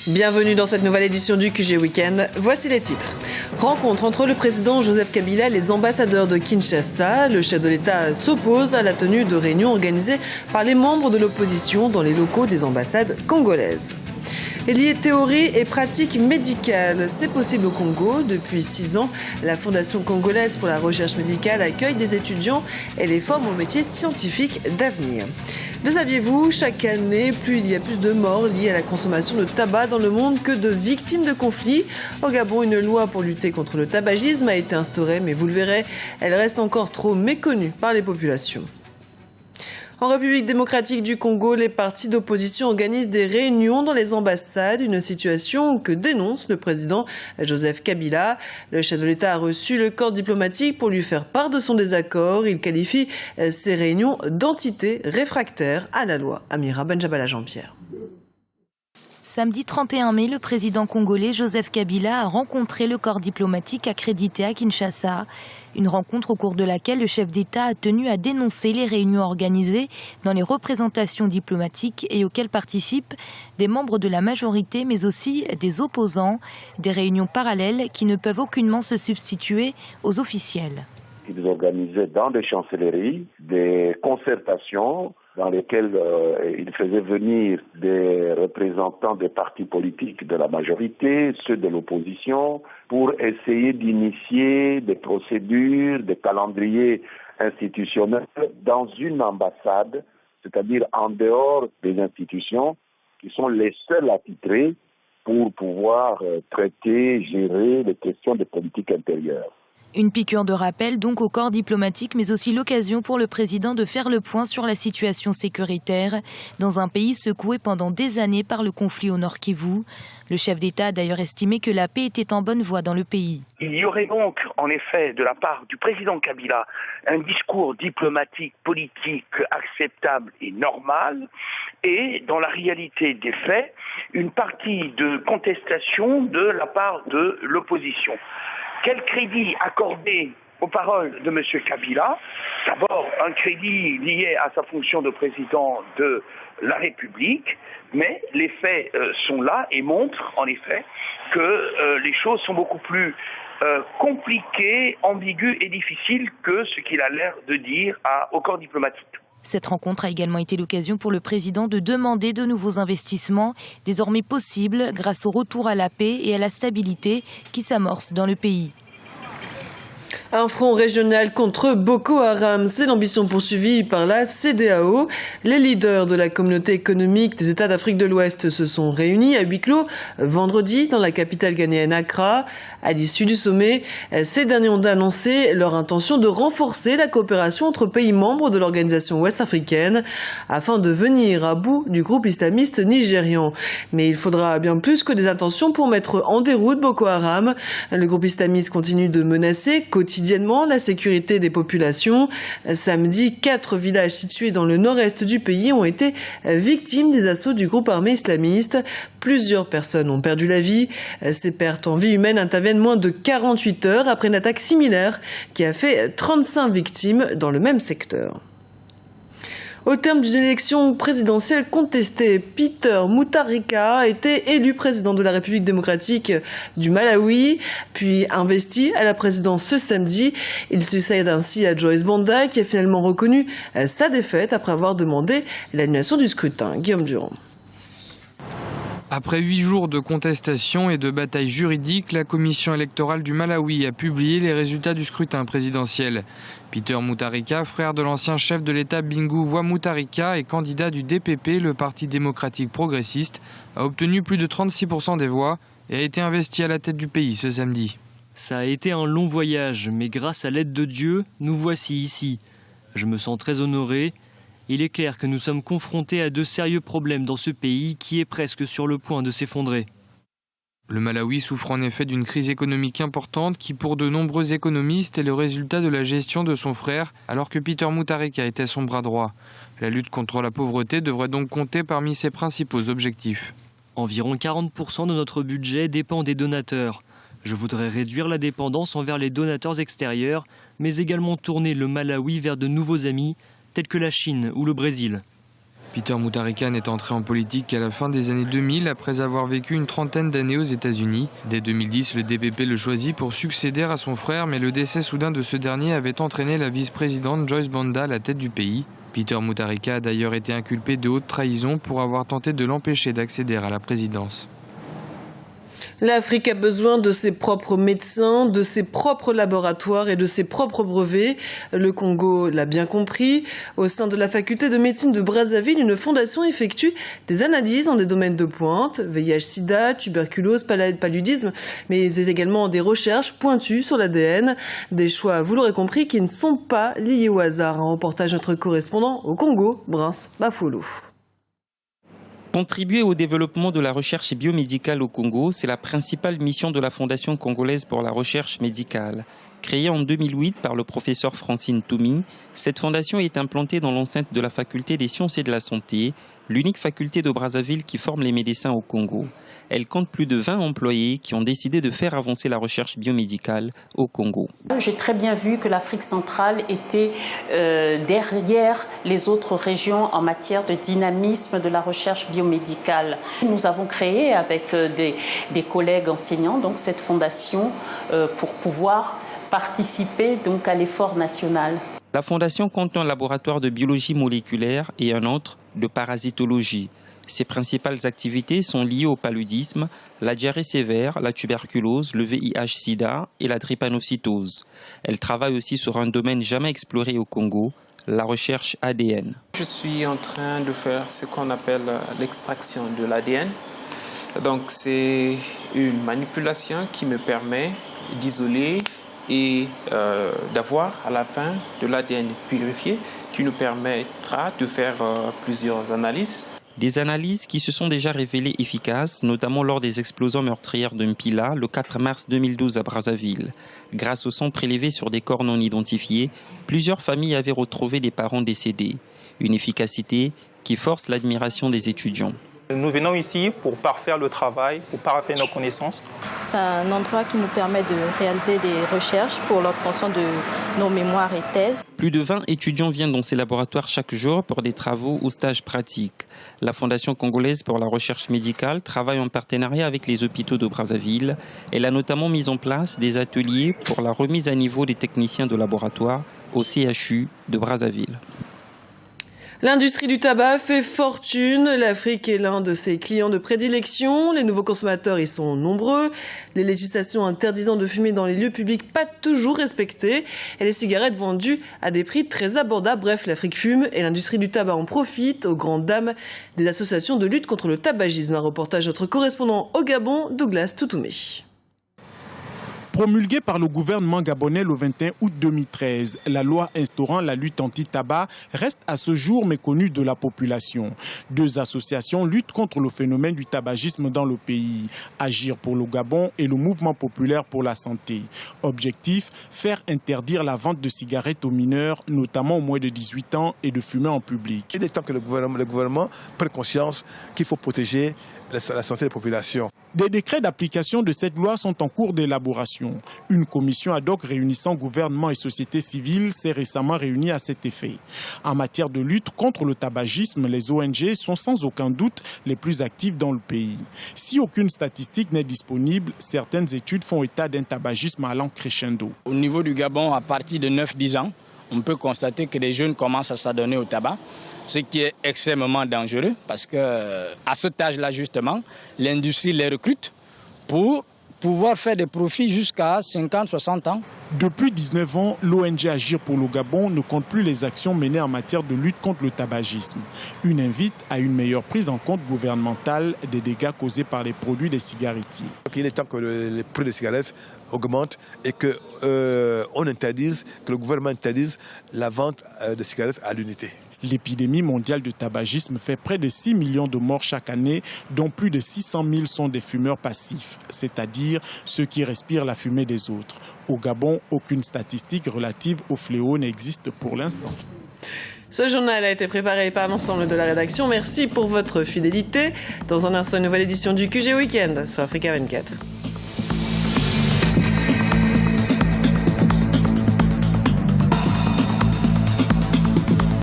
Bienvenue dans cette nouvelle édition du QG Week-end. Voici les titres. Rencontre entre le président Joseph Kabila et les ambassadeurs de Kinshasa. Le chef de l'État s'oppose à la tenue de réunions organisées par les membres de l'opposition dans les locaux des ambassades congolaises. Lié théorie et pratique médicale, c'est possible au Congo. Depuis 6 ans, la Fondation congolaise pour la recherche médicale accueille des étudiants et les forme aux métiers scientifiques d'avenir. Le saviez-vous, chaque année, il y a plus de morts liées à la consommation de tabac dans le monde que de victimes de conflits. Au Gabon, une loi pour lutter contre le tabagisme a été instaurée, mais vous le verrez, elle reste encore trop méconnue par les populations. En République démocratique du Congo, les partis d'opposition organisent des réunions dans les ambassades, une situation que dénonce le président Joseph Kabila. Le chef de l'État a reçu le corps diplomatique pour lui faire part de son désaccord. Il qualifie ces réunions d'entités réfractaires à la loi. Amira Benjabala Jean-Pierre. Samedi 31 mai, le président congolais Joseph Kabila a rencontré le corps diplomatique accrédité à Kinshasa. Une rencontre au cours de laquelle le chef d'État a tenu à dénoncer les réunions organisées dans les représentations diplomatiques et auxquelles participent des membres de la majorité mais aussi des opposants. Des réunions parallèles qui ne peuvent aucunement se substituer aux officielles. Ils organisaient dans des chancelleries des concertations dans lesquelles ils faisaient venir des représentants des partis politiques de la majorité, ceux de l'opposition, pour essayer d'initier des procédures, des calendriers institutionnels dans une ambassade, c'est-à-dire en dehors des institutions qui sont les seuls attitrés pour pouvoir traiter, gérer les questions de politique intérieure. Une piqûre de rappel donc au corps diplomatique, mais aussi l'occasion pour le président de faire le point sur la situation sécuritaire dans un pays secoué pendant des années par le conflit au Nord Kivu. Le chef d'État a d'ailleurs estimé que la paix était en bonne voie dans le pays. Il y aurait donc, en effet, de la part du président Kabila, un discours diplomatique, politique acceptable et normal, et dans la réalité des faits, une partie de contestation de la part de l'opposition. Quel crédit accorder aux paroles de M. Kabila? D'abord, un crédit lié à sa fonction de président de la République, mais les faits sont là et montrent en effet que les choses sont beaucoup plus compliquées, ambiguës et difficiles que ce qu'il a l'air de dire au corps diplomatique. Cette rencontre a également été l'occasion pour le président de demander de nouveaux investissements, désormais possibles grâce au retour à la paix et à la stabilité qui s'amorce dans le pays. Un front régional contre Boko Haram, c'est l'ambition poursuivie par la CEDEAO. Les leaders de la communauté économique des États d'Afrique de l'Ouest se sont réunis à huis clos vendredi dans la capitale ghanéenne Accra. À l'issue du sommet, ces derniers ont annoncé leur intention de renforcer la coopération entre pays membres de l'organisation ouest-africaine afin de venir à bout du groupe islamiste nigérian. Mais il faudra bien plus que des intentions pour mettre en déroute Boko Haram. Le groupe islamiste continue de menacer quotidiennement la sécurité des populations. Samedi, 4 villages situés dans le nord-est du pays ont été victimes des assauts du groupe armé islamiste. Plusieurs personnes ont perdu la vie. Ces pertes en vie humaine interviennent moins de 48 heures après une attaque similaire qui a fait 35 victimes dans le même secteur. Au terme d'une élection présidentielle contestée, Peter Mutharika a été élu président de la République démocratique du Malawi, puis investi à la présidence ce samedi. Il succède ainsi à Joyce Banda, qui a finalement reconnu sa défaite après avoir demandé l'annulation du scrutin. Guillaume Durand. Après 8 jours de contestation et de bataille juridique, la commission électorale du Malawi a publié les résultats du scrutin présidentiel. Peter Mutharika, frère de l'ancien chef de l'État Bingu wa Mutharika et candidat du DPP, le Parti démocratique progressiste, a obtenu plus de 36% des voix et a été investi à la tête du pays ce samedi. Ça a été un long voyage, mais grâce à l'aide de Dieu, nous voici ici. Je me sens très honoré. Il est clair que nous sommes confrontés à de sérieux problèmes dans ce pays qui est presque sur le point de s'effondrer. Le Malawi souffre en effet d'une crise économique importante qui, pour de nombreux économistes, est le résultat de la gestion de son frère, alors que Peter Mutharika était son bras droit. La lutte contre la pauvreté devrait donc compter parmi ses principaux objectifs. Environ 40% de notre budget dépend des donateurs. Je voudrais réduire la dépendance envers les donateurs extérieurs, mais également tourner le Malawi vers de nouveaux amis, tels que la Chine ou le Brésil. Peter Mutharika n'est entré en politique qu'à la fin des années 2000 après avoir vécu une trentaine d'années aux États-Unis. Dès 2010, le DPP le choisit pour succéder à son frère, mais le décès soudain de ce dernier avait entraîné la vice-présidente Joyce Banda à la tête du pays. Peter Mutharika a d'ailleurs été inculpé de haute trahison pour avoir tenté de l'empêcher d'accéder à la présidence. L'Afrique a besoin de ses propres médecins, de ses propres laboratoires et de ses propres brevets. Le Congo l'a bien compris. Au sein de la faculté de médecine de Brazzaville, une fondation effectue des analyses dans des domaines de pointe, VIH-Sida, tuberculose, paludisme, mais également des recherches pointues sur l'ADN. Des choix, vous l'aurez compris, qui ne sont pas liés au hasard. Un reportage de notre correspondant au Congo, Brice Bafolo. Contribuer au développement de la recherche biomédicale au Congo, c'est la principale mission de la Fondation congolaise pour la recherche médicale. Créée en 2008 par le professeur Francine Toumi, cette fondation est implantée dans l'enceinte de la faculté des sciences et de la santé, l'unique faculté de Brazzaville qui forme les médecins au Congo. Elle compte plus de 20 employés qui ont décidé de faire avancer la recherche biomédicale au Congo. J'ai très bien vu que l'Afrique centrale était derrière les autres régions en matière de dynamisme de la recherche biomédicale. Nous avons créé avec des collègues enseignants donc cette fondation pour pouvoir participer donc à l'effort national. La fondation compte un laboratoire de biologie moléculaire et un autre de parasitologie. Ses principales activités sont liées au paludisme, la diarrhée sévère, la tuberculose, le VIH-Sida et la drépanocytose. Elle travaille aussi sur un domaine jamais exploré au Congo, la recherche ADN. Je suis en train de faire ce qu'on appelle l'extraction de l'ADN. Donc c'est une manipulation qui me permet d'isoler et d'avoir à la fin de l'ADN purifié qui nous permettra de faire plusieurs analyses. Des analyses qui se sont déjà révélées efficaces, notamment lors des explosions meurtrières de Mpila le 4 mars 2012 à Brazzaville. Grâce au sang prélevé sur des corps non identifiés, plusieurs familles avaient retrouvé des parents décédés. Une efficacité qui force l'admiration des étudiants. Nous venons ici pour parfaire le travail, pour parfaire nos connaissances. C'est un endroit qui nous permet de réaliser des recherches pour l'obtention de nos mémoires et thèses. Plus de 20 étudiants viennent dans ces laboratoires chaque jour pour des travaux ou stages pratiques. La Fondation congolaise pour la recherche médicale travaille en partenariat avec les hôpitaux de Brazzaville. Elle a notamment mis en place des ateliers pour la remise à niveau des techniciens de laboratoire au CHU de Brazzaville. L'industrie du tabac fait fortune. L'Afrique est l'un de ses clients de prédilection. Les nouveaux consommateurs y sont nombreux. Les législations interdisant de fumer dans les lieux publics pas toujours respectées. Et les cigarettes vendues à des prix très abordables. Bref, l'Afrique fume et l'industrie du tabac en profite aux grandes dames des associations de lutte contre le tabagisme. Un reportage de notre correspondant au Gabon, Douglas Toutoumé. Promulguée par le gouvernement gabonais le 21 août 2013, la loi instaurant la lutte anti-tabac reste à ce jour méconnue de la population. Deux associations luttent contre le phénomène du tabagisme dans le pays, Agir pour le Gabon et le Mouvement populaire pour la santé. Objectif, faire interdire la vente de cigarettes aux mineurs, notamment aux moins de 18 ans, et de fumer en public. Il est temps que le gouvernement prenne conscience qu'il faut protéger la santé des populations. Des décrets d'application de cette loi sont en cours d'élaboration. Une commission ad hoc réunissant gouvernement et société civile s'est récemment réunie à cet effet. En matière de lutte contre le tabagisme, les ONG sont sans aucun doute les plus actives dans le pays. Si aucune statistique n'est disponible, certaines études font état d'un tabagisme allant crescendo. Au niveau du Gabon, à partir de 9-10 ans, on peut constater que les jeunes commencent à s'adonner au tabac. Ce qui est extrêmement dangereux parce qu'à cet âge-là, justement, l'industrie les recrute pour pouvoir faire des profits jusqu'à 50-60 ans. Depuis 19 ans, l'ONG Agir pour le Gabon ne compte plus les actions menées en matière de lutte contre le tabagisme. Une invite à une meilleure prise en compte gouvernementale des dégâts causés par les produits des cigarettiers. Il est temps que les prix des cigarettes augmentent et que le gouvernement interdise la vente de cigarettes à l'unité. L'épidémie mondiale de tabagisme fait près de 6 millions de morts chaque année, dont plus de 600 000 sont des fumeurs passifs, c'est-à-dire ceux qui respirent la fumée des autres. Au Gabon, aucune statistique relative au fléau n'existe pour l'instant. Ce journal a été préparé par l'ensemble de la rédaction. Merci pour votre fidélité. Dans un instant, une nouvelle édition du QG Weekend sur Africa 24.